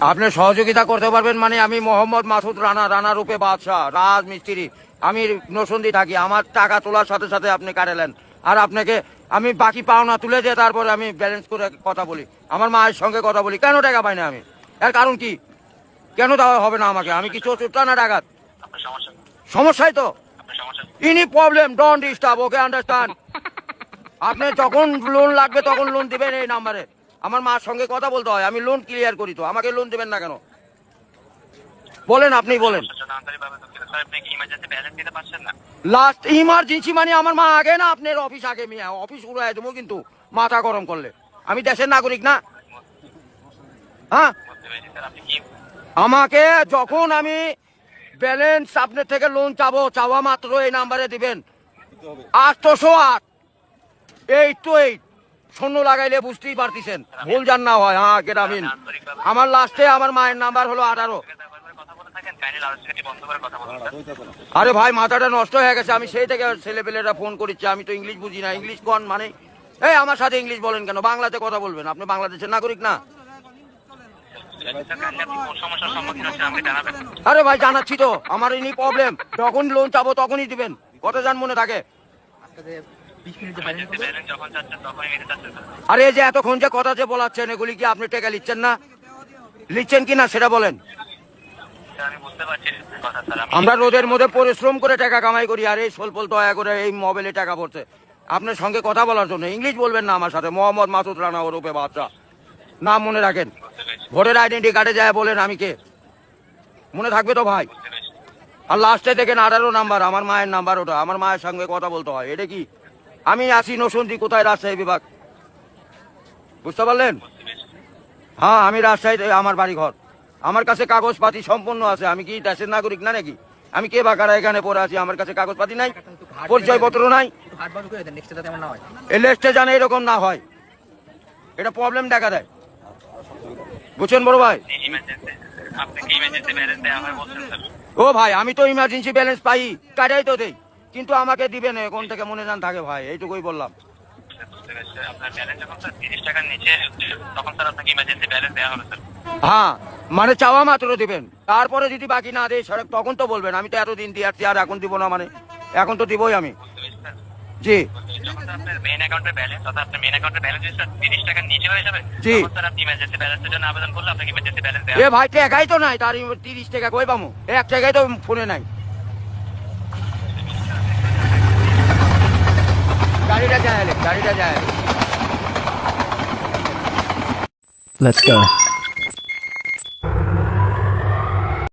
আপনি সহযোগিতা করতে পারবেন মানে আমি মোহাম্মদ মাসুদ রানা, রানা রূপে বাদশাহ, রাজ মিস্ত্রি। আমি নরসিংদী থাকি। আমার টাকা তোলার সাথে সাথে আপনি কাটালেন, আর আপনাকে আমি বাকি পাওনা তুলে দিয়ে তারপরে আমি ব্যালেন্স করে কথা বলি, আমার মায়ের সঙ্গে কথা বলি। কেন টাকা পাই না আমি? এর কারণ কি? কেন দেওয়া হবে না আমাকে? আমি কি চোরটা না ডাকাত? সমস্যাই তো ইনি problem. Don't disturb, okay understand. আপনি যখন লোন লাগবে তখন লোন দিবেন এই নাম্বারে। আমার মার সঙ্গে কথা বলতে হয়, আমি লোন ক্লিয়ার করি। তো আমাকে লোন দিবেন না কেন বলেন? আপনি বলেন। লাস্ট ইমার্জেন্সি মানে আমার মা আগে না আপনার অফিস আগে? মিয়া অফিস উড়াই দেবো কিন্তু মাথা গরম করলে। আমি দেশের নাগরিক না? হ্যাঁ, আমাকে যখন আমি ব্যালেন্স আপনার থেকে লোন চাবো, চাওয়া মাত্র এই নাম্বারে দিবেন 808 শূন্য লাগাইলে বুঝতেই পারতেছেন, ভুল জান না হয়। হ্যাঁ গ্রামীণ। আমার লাস্টে আমার মায়ের নাম্বার হলো 18। আরে ভাই মাথাটা নষ্ট হয়ে গেছে। আমি সেই থেকে ছেলেপেলেরা ফোন করেছি, আমি তো ইংলিশ বুঝি না। ইংলিশ কোন মানে? এই আমার সাথে ইংলিশ বলেন কেন? বাংলাতে কথা বলবেন। আপনি বাংলাদেশের নাগরিক না? আরে ভাই জানাচ্ছি তো, আমার ইনি প্রবলেম। যখন লোন চাবো তখনই দিবেন। কত জান মনে থাকে? আরে এই যে এতক্ষণ যে কথা যে বলাচ্ছেন, এগুলি কি আপনি টাকা লিখছেন না? লিখছেন কি না সেটা বলেন। আমরা রোদের মধ্যে পরিশ্রম করে টাকা কামাই করি, আর এই সোলপল দয়া করে এই মোবাইলে টাকা পড়ছে আপনার সঙ্গে কথা বলার জন্য। ইংলিশ বলবেন না আমার সাথে। মোহাম্মদ মাসুদ রানা ওরূপে বাদশাহ, নাম মনে রাখেন। ভোটার আইডেন্টি কার্ডে যায় বলেন আমি কে, মনে থাকবে তো ভাই? আর লাস্টে দেখেন 18 নাম্বার, আমার মায়ের নাম্বার। ওটা আমার মায়ের সঙ্গে কথা বলতে হয়। এটা কি? আমি আসি নরসিংদী, কোথায়? রাজশাহী বিভাগ, বুঝতে পারলেন? হ্যাঁ আমি রাজশাহীতে, আমার বাড়ি ঘর। আমার কাছে কাগজপাতি সম্পূর্ণ আছে। আমি কি দেশের নাগরিক না নাকি? আমি কে বাকারা এখানে পড়ে আছি? আমার কাছে কাগজপাতি নাই, পরিচয়পত্র নাই। এই লিস্টে জানে এরকম না হয়, এটা প্রবলেম দেখা দেয়। বুঝছেন বড় ভাই? ও ভাই আমি তো ইমার্জেন্সি ব্যালেন্স পাই, কাটাই তো দেই, কিন্তু আমাকে দিবেন কোন থেকে মনে জান থাকে ভাই, এইটুকুই বললাম। হ্যাঁ মানে চাওয়া মাত্র দিবেন, তারপরে যদি বাকি না দেয় সড়ক তখন তো বলবেন। আমি তো এতদিন দিয়ে আসছি, আর এখন দিব না মানে? এখন তো দিবই আমি। জি এ ভাই টাকাই তো নাই, তার 30 টাকা কই পামু? এক টাকাই তো ফোনে নাই। গাড়িটা যায়। Let's go.